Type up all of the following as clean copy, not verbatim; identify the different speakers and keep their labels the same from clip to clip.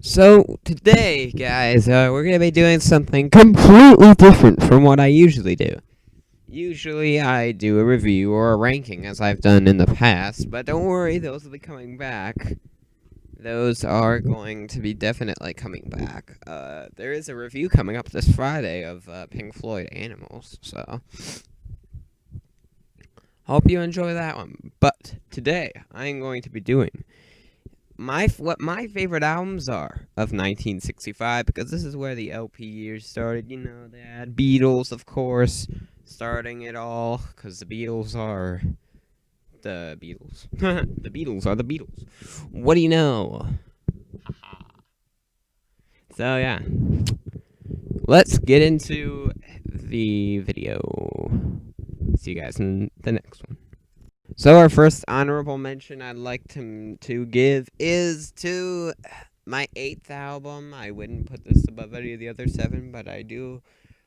Speaker 1: So today, guys, we're gonna be doing something completely different from what I usually do. Usually, I do a review or a ranking, as I've done in the past. But don't worry, those will be coming back. Those are going to be definitely coming back. There is a review coming up this Friday of Pink Floyd Animals, so hope you enjoy that one. But today, I'm going to be doing what my favorite albums are of 1965, because this is where the LP years started. You know, they had Beatles, of course, starting it all, because the Beatles are the Beatles. The Beatles are the Beatles. What do you know? So yeah, let's get into the video. See you guys in the next one. So our first honorable mention I'd like to give is to my 8th album. I wouldn't put this above any of the other 7, but I do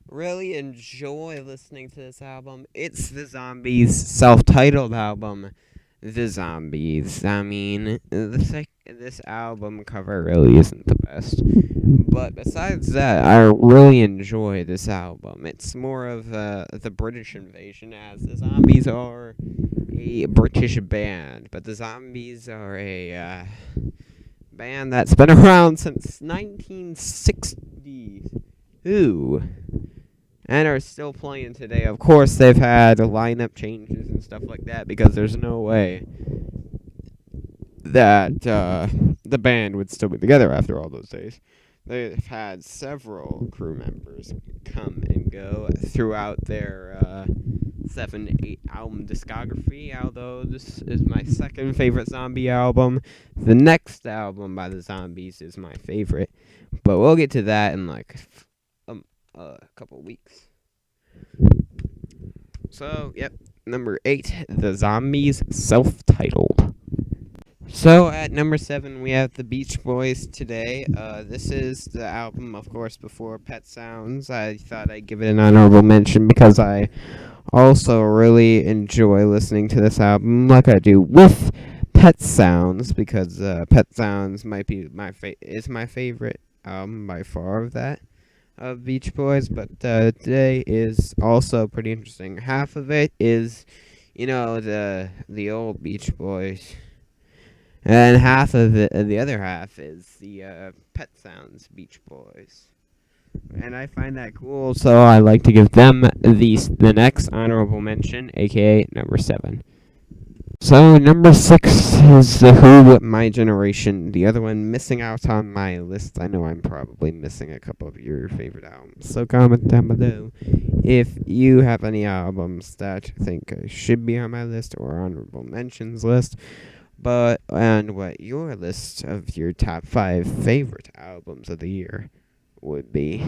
Speaker 1: really enjoy listening to this album. It's the Zombies' self-titled album, The Zombies. I mean, this album cover really isn't the best. But besides that, I really enjoy this album. It's more of the British invasion, as the Zombies are a British band, but the Zombies are a band that's been around since 1962 and are still playing today. Of course, they've had lineup changes and stuff like that, because there's no way that the band would still be together after all those days. They've had several crew members come and go throughout their 7 to 8 album discography, although this is my second favorite Zombie album. The next album by the Zombies is my favorite, but we'll get to that in like a couple weeks. So, yep, number 8, the Zombies, self-titled. So at number 7, we have the Beach Boys today. This is the album, of course, before Pet Sounds. I thought I'd give it an honorable mention because I also really enjoy listening to this album, like I do with Pet Sounds, because Pet Sounds might be is my favorite album by far of Beach Boys. But today is also pretty interesting. Half of it is, the old Beach Boys. And half of it, the other half is the Pet Sounds Beach Boys. And I find that cool, so I like to give them the next honorable mention, aka number 7. So number 6 is The Who with My Generation, the other one missing out on my list. I know I'm probably missing a couple of your favorite albums, so comment down below if you have any albums that you think should be on my list or honorable mentions list. And what your list of your top 5 favorite albums of the year would be.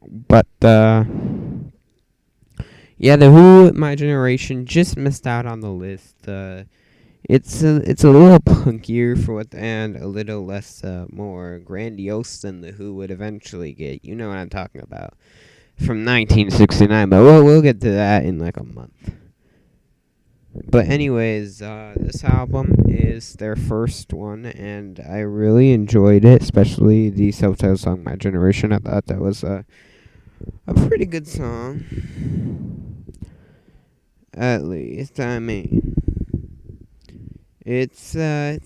Speaker 1: But yeah, The Who, My Generation, just missed out on the list. It's a little punkier and a little less more grandiose than The Who would eventually get. You know what I'm talking about. From 1969, but we'll get to that in like a month. But anyways, this album is their first one, and I really enjoyed it, especially the self-titled song, My Generation. I thought that was a pretty good song. At least, I mean, it's a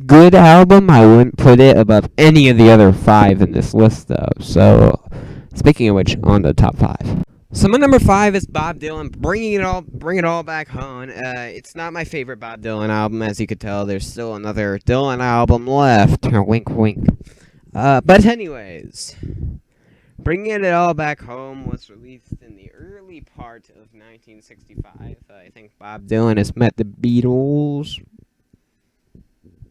Speaker 1: good album. I wouldn't put it above any of the other 5 in this list, though. So, speaking of which, on the top 5. So my number 5 is Bob Dylan, Bring It All Back Home. It's not my favorite Bob Dylan album, as you could tell. There's still another Dylan album left. Wink, wink. But anyways, Bringing It All Back Home was released in the early part of 1965. I think Bob Dylan has met the Beatles,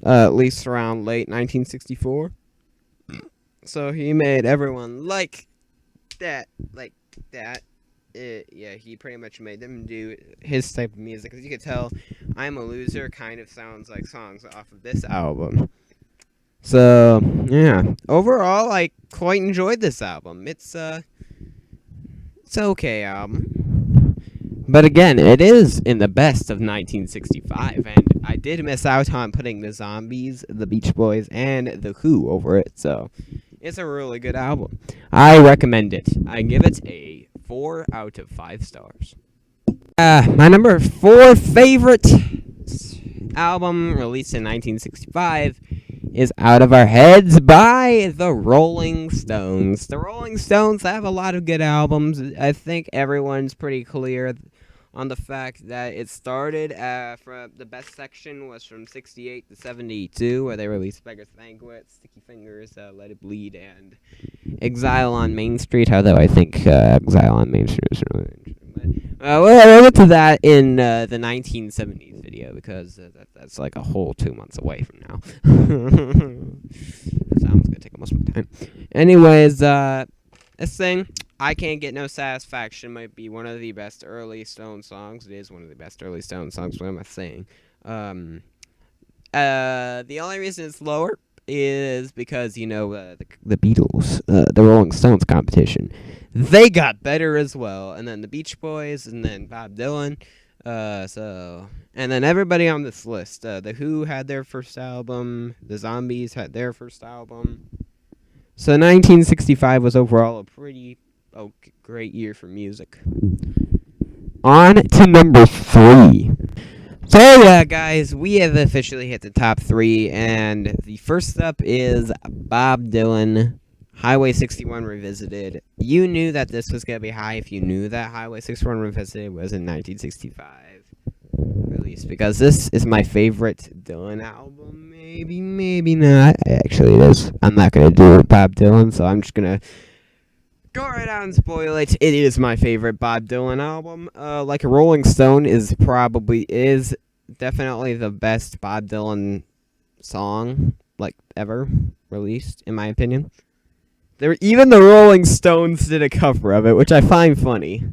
Speaker 1: at least around late 1964. So he made everyone like that. He pretty much made them do his type of music. As you can tell, I'm a Loser kind of sounds like songs off of this album. So, yeah. Overall, I quite enjoyed this album. It's okay album. But again, it is in the best of 1965, and I did miss out on putting the Zombies, the Beach Boys, and the Who over it, so it's a really good album. I recommend it. I give it a 4 out of 5 stars. My number 4 favorite album, released in 1965, is Out of Our Heads by the Rolling Stones. The Rolling Stones have a lot of good albums. I think everyone's pretty clear on the fact that it started from the best section was from 68 to 72, where they released Beggar's Banquet, Sticky Fingers, Let It Bleed, and Exile on Main Street, although I think Exile on Main Street is really interesting. We'll get to that in the 1970s video, because that's like a whole 2 months away from now. That sounds going to take almost my time. Anyways, this thing, I Can't Get No Satisfaction, might be one of the best early Stone songs. It is one of the best early Stone songs. What am I saying? The only reason it's lower is because, the Beatles, the Rolling Stones competition, they got better as well. And then the Beach Boys, and then Bob Dylan. And then everybody on this list. The Who had their first album. The Zombies had their first album. So 1965 was overall a pretty great year for music. On to number 3. So yeah, guys, we have officially hit the top 3, and the first up is Bob Dylan, Highway 61 Revisited. You knew that this was going to be high if you knew that Highway 61 Revisited was in 1965 released, because this is my favorite Dylan album. Maybe not. Actually, it is. I'm not going to do Bob Dylan, so I'm just going to go right out and spoil it. It is my favorite Bob Dylan album. Like a Rolling Stone is definitely the best Bob Dylan song, like, ever released, in my opinion. Even the Rolling Stones did a cover of it, which I find funny.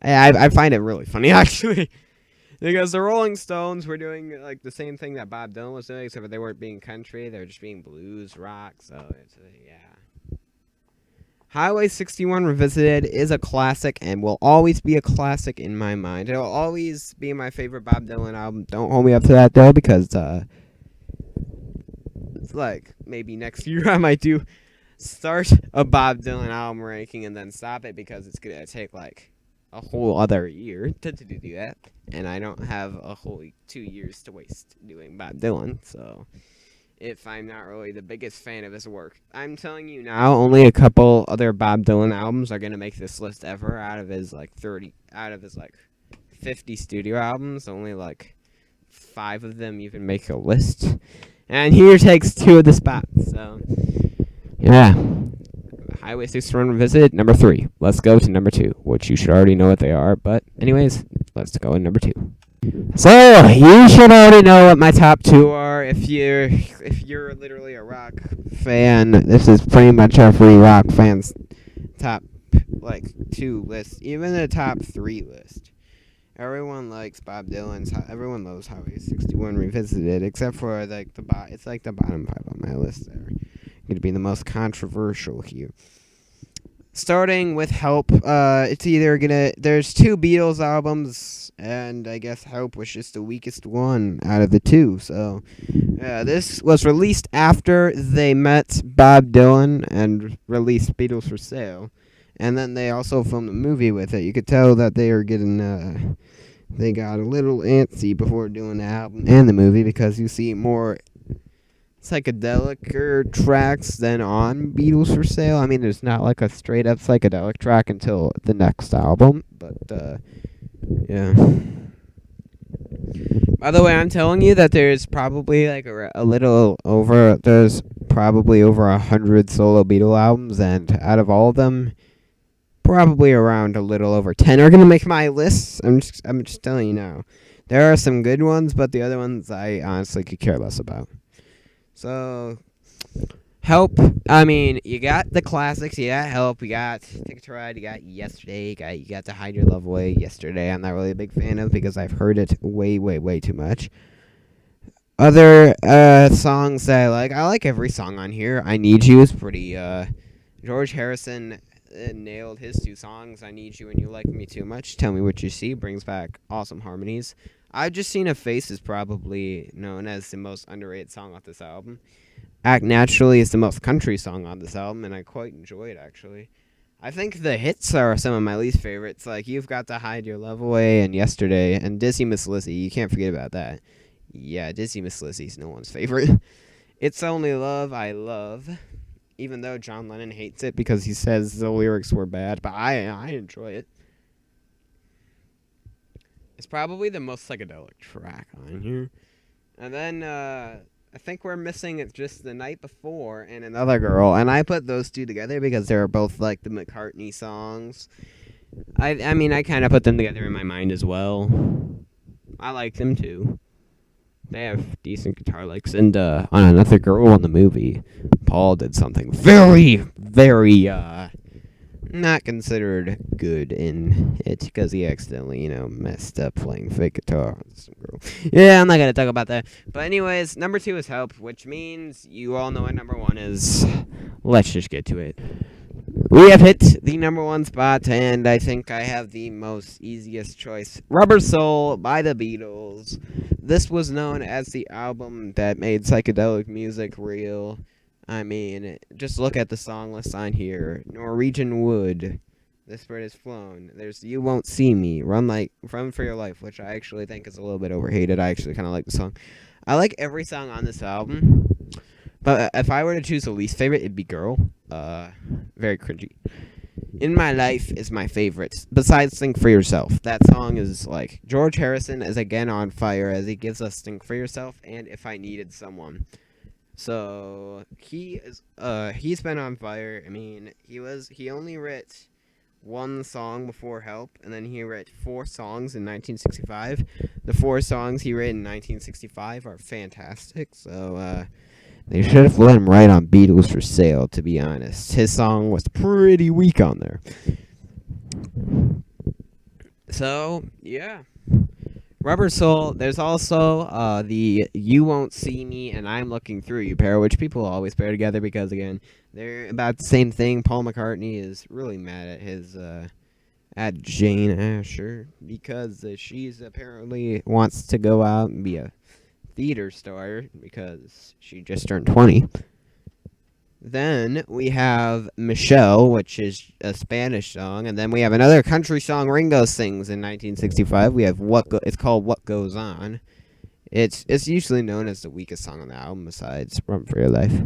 Speaker 1: I find it really funny, actually. Because the Rolling Stones were doing, like, the same thing that Bob Dylan was doing, except for they weren't being country. They were just being blues, rock, so it's, yeah. Highway 61 Revisited is a classic and will always be a classic in my mind. It will always be my favorite Bob Dylan album. Don't hold me up to that, though, because, it's like, maybe next year I might start a Bob Dylan album ranking and then stop it, because it's going to take, like, a whole other year to do that, and I don't have a whole 2 years to waste doing Bob Dylan, so if I'm not really the biggest fan of his work. I'm telling you now, only a couple other Bob Dylan albums are going to make this list ever out of his, like, 50 studio albums. Only, like, 5 of them even make a list, and here takes 2 of the spots, so, yeah. Highway 61 Revisited, number 3. Let's go to number 2, which you should already know what they are, but anyways, let's go in number 2. So, you should already know what my top 2 are. If you're literally a rock fan, this is pretty much every rock fan's top, like, 2 list, even the top 3 list. Everyone likes Bob Dylan's, everyone loves Highway 61 Revisited, except for, like, it's like the bottom 5 on my list there. Going to be the most controversial here. Starting with Help, it's either there's 2 Beatles albums, and I guess Help was just the weakest one out of the 2, so, this was released after they met Bob Dylan and released Beatles for Sale, and then they also filmed a movie with it. You could tell that they were getting, they got a little antsy before doing the album and the movie, because you see more psychedelic tracks than on Beatles for Sale. I mean, there's not like a straight up psychedelic track until the next album, but yeah. By the way, I'm telling you that there's probably like there's probably over 100 solo Beatle albums, and out of all of them, probably around a little over 10 are gonna make my list. I'm just telling you now. There are some good ones, but the other ones I honestly could care less about. So, Help, I mean, you got the classics, you got Help, you got Ticket to Ride, you got Yesterday, you got To Hide Your Love Away. Yesterday I'm not really a big fan of, because I've heard it way, way, way too much. Other songs that I like every song on here. I Need You is pretty, George Harrison nailed his 2 songs. I Need You and You Like Me Too Much. Tell Me What You See brings back awesome harmonies. I've Just Seen a Face is probably known as the most underrated song off this album. Act Naturally is the most country song on this album, and I quite enjoy it, actually. I think the hits are some of my least favorites, like You've Got to Hide Your Love Away and Yesterday, and Dizzy Miss Lizzy. You can't forget about that. Yeah, Dizzy Miss Lizzy's no one's favorite. It's Only Love I Love, even though John Lennon hates it because he says the lyrics were bad, but I enjoy it. It's probably the most psychedelic track on here. And then, I think we're missing it just The Night Before and Another Girl, and I put those 2 together because they're both like the McCartney songs. I mean, I kind of put them together in my mind as well. I like them too. They have decent guitar licks, and on Another Girl in the movie, Paul did something very, very not considered good in it because he accidentally, messed up playing fake guitar on some girl. Yeah, I'm not gonna talk about that. But anyways, number 2 is Help, which means you all know what number 1 is. Let's just get to it. We have hit the number 1 spot, and I think I have the most easiest choice. Rubber Soul by the Beatles. This was known as the album that made psychedelic music real. I mean, just look at the song list on here. Norwegian Wood. This bird has flown. There's You Won't See Me. Run for Your Life, which I actually think is a little bit overhated. I actually kind of like the song. I like every song on this album. But if I were to choose a least favorite, it'd be Girl. Very cringy. In My Life is my favorite. Besides Think for Yourself. That song is like George Harrison is again on fire as he gives us Think for Yourself and If I Needed Someone. So he's been on fire. I mean, he only wrote 1 song before Help, and then he wrote 4 songs in 1965. The 4 songs he wrote in 1965 are fantastic. So they should have let him write on Beatles for Sale, to be honest. His song was pretty weak on there. So, yeah. Rubber Soul. There's also the You Won't See Me and I'm Looking Through You pair, which people always pair together because, again, they're about the same thing. Paul McCartney is really mad at Jane Asher because she's apparently wants to go out and be a theater star because she just turned 20. Then we have Michelle, which is a Spanish song, and then we have another country song Ringo sings in 1965. We have it's called What Goes On. It's usually known as the weakest song on the album besides Run for Your Life.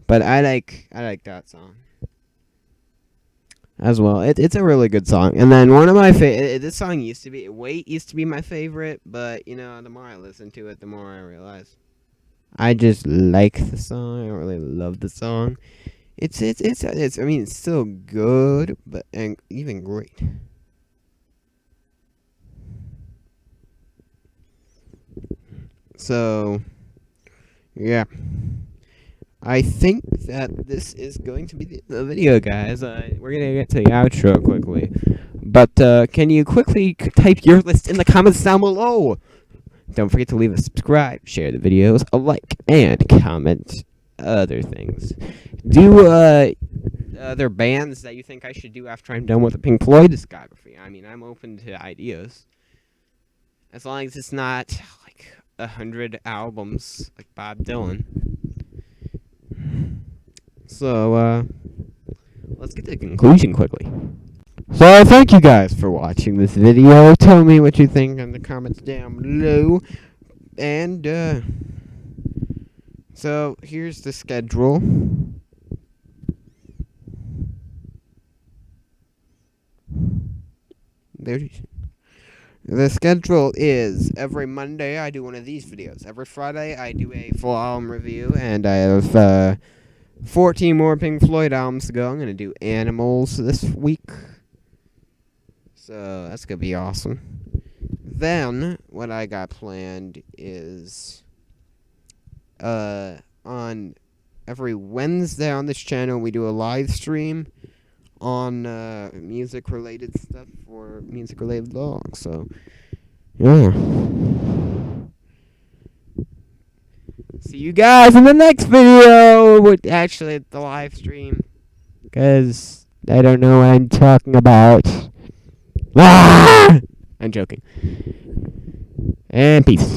Speaker 1: But I like that song as well. It's a really good song. And then one of my this song used to be Wait used to be my favorite, but the more I listen to it, the more I realize I just like the song. I don't really love the song. It's I mean, it's still good, but and even great. So, yeah. I think that this is going to be the video, guys. We're going to get to the outro quickly. But can you quickly type your list in the comments down below? Don't forget to leave a subscribe, share the videos, a like, and comment other things. Do other bands that you think I should do after I'm done with the Pink Floyd discography. I mean, I'm open to ideas. As long as it's not like 100 albums like Bob Dylan. So, let's get to the conclusion quickly. So, thank you guys for watching this video. Tell me what you think in the comments down below. And, so, here's the schedule. The schedule is every Monday I do one of these videos. Every Friday I do a full album review. And I have, 14 more Pink Floyd albums to go. I'm going to do Animals this week. So, that's going to be awesome. Then, what I got planned is, on every Wednesday on this channel, we do a live stream on, music-related stuff for music-related vlogs. So, yeah. See you guys in the next video! Actually, the live stream. Because I don't know what I'm talking about. Ah! I'm joking. And peace.